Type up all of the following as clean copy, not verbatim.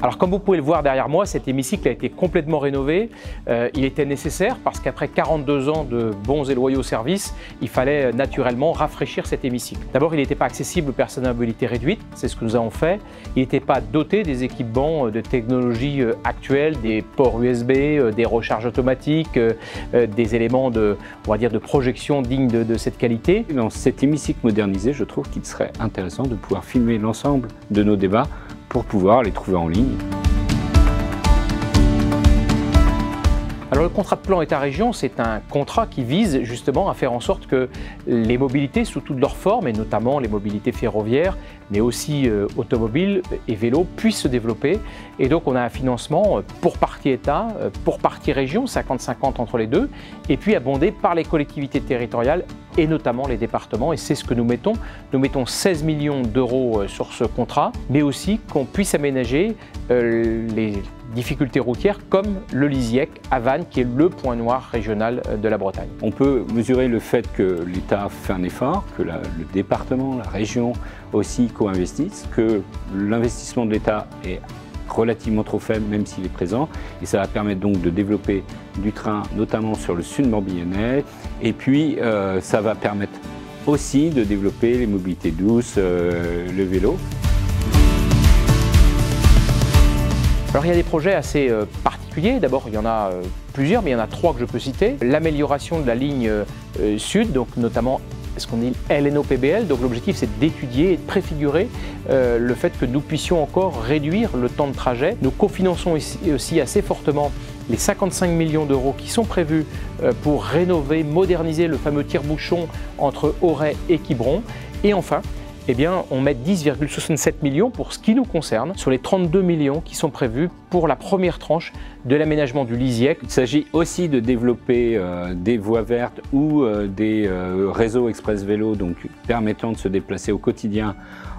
Alors comme vous pouvez le voir derrière moi, cet hémicycle a été complètement rénové. Il était nécessaire parce qu'après 42 ans de bons et loyaux services, il fallait naturellement rafraîchir cet hémicycle. D'abord, il n'était pas accessible aux personnes à mobilité réduite, c'est ce que nous avons fait. Il n'était pas doté des équipements de technologie actuelles, des ports USB, des recharges automatiques, des éléments de, on va dire, de projection dignes de cette qualité. Dans cet hémicycle modernisé, je trouve qu'il serait intéressant de pouvoir filmer l'ensemble de nos débats pour pouvoir les trouver en ligne. Alors le contrat de plan État-région, c'est un contrat qui vise justement à faire en sorte que les mobilités sous toutes leurs formes, et notamment les mobilités ferroviaires, mais aussi automobiles et vélos, puissent se développer. Et donc on a un financement pour partie État, pour partie région, 50-50 entre les deux, et puis abondé par les collectivités territoriales et notamment les départements. Et c'est ce que nous mettons. Nous mettons 16 millions d'euros sur ce contrat, mais aussi qu'on puisse aménager les difficultés routières comme le Lisiec à Vannes, qui est le point noir régional de la Bretagne. On peut mesurer le fait que l'État fait un effort, que le département, la région aussi co-investissent, que l'investissement de l'État est relativement trop faible, même s'il est présent, et ça va permettre donc de développer du train, notamment sur le sud morbihanais, et puis ça va permettre aussi de développer les mobilités douces, le vélo. Alors il y a des projets assez particuliers. D'abord, il y en a plusieurs, mais il y en a 3 que je peux citer. L'amélioration de la ligne sud, donc notamment ce qu'on dit LNO-PBL. Donc l'objectif, c'est d'étudier et de préfigurer le fait que nous puissions encore réduire le temps de trajet. Nous cofinançons aussi assez fortement les 55 millions d'euros qui sont prévus pour rénover, moderniser le fameux tire-bouchon entre Auray et Quiberon. Et enfin, eh bien, on met 10,67 millions pour ce qui nous concerne sur les 32 millions qui sont prévus pour la première tranche de l'aménagement du Lisiec. Il s'agit aussi de développer des voies vertes ou des réseaux express vélo, donc permettant de se déplacer au quotidien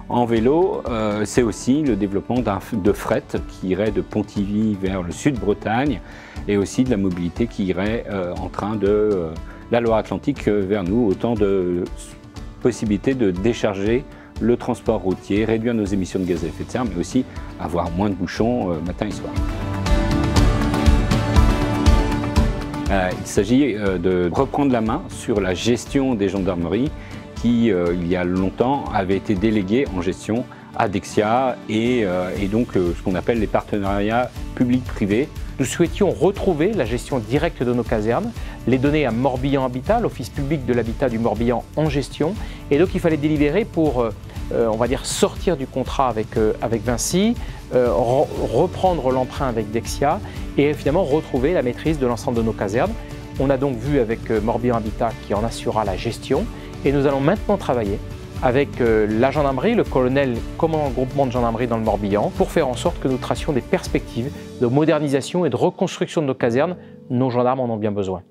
en vélo. C'est aussi le développement de fret qui irait de Pontivy vers le sud-Bretagne et aussi de la mobilité qui irait en train de la Loire-Atlantique vers nous, autant de possibilités de décharger le transport routier, réduire nos émissions de gaz à effet de serre, mais aussi avoir moins de bouchons matin et soir. Il s'agit de reprendre la main sur la gestion des gendarmeries qui, il y a longtemps, avait été déléguée en gestion à Dexia et donc ce qu'on appelle les partenariats publics-privés. Nous souhaitions retrouver la gestion directe de nos casernes, les donner à Morbihan Habitat, l'Office public de l'habitat du Morbihan en gestion. Et donc il fallait délibérer pour, on va dire, sortir du contrat avec Vinci, reprendre l'emprunt avec Dexia et finalement retrouver la maîtrise de l'ensemble de nos casernes. On a donc vu avec Morbihan Habitat qui en assurera la gestion et nous allons maintenant travailler avec la gendarmerie, le colonel commandant groupement de gendarmerie dans le Morbihan, pour faire en sorte que nous tracions des perspectives de modernisation et de reconstruction de nos casernes. Nos gendarmes en ont bien besoin.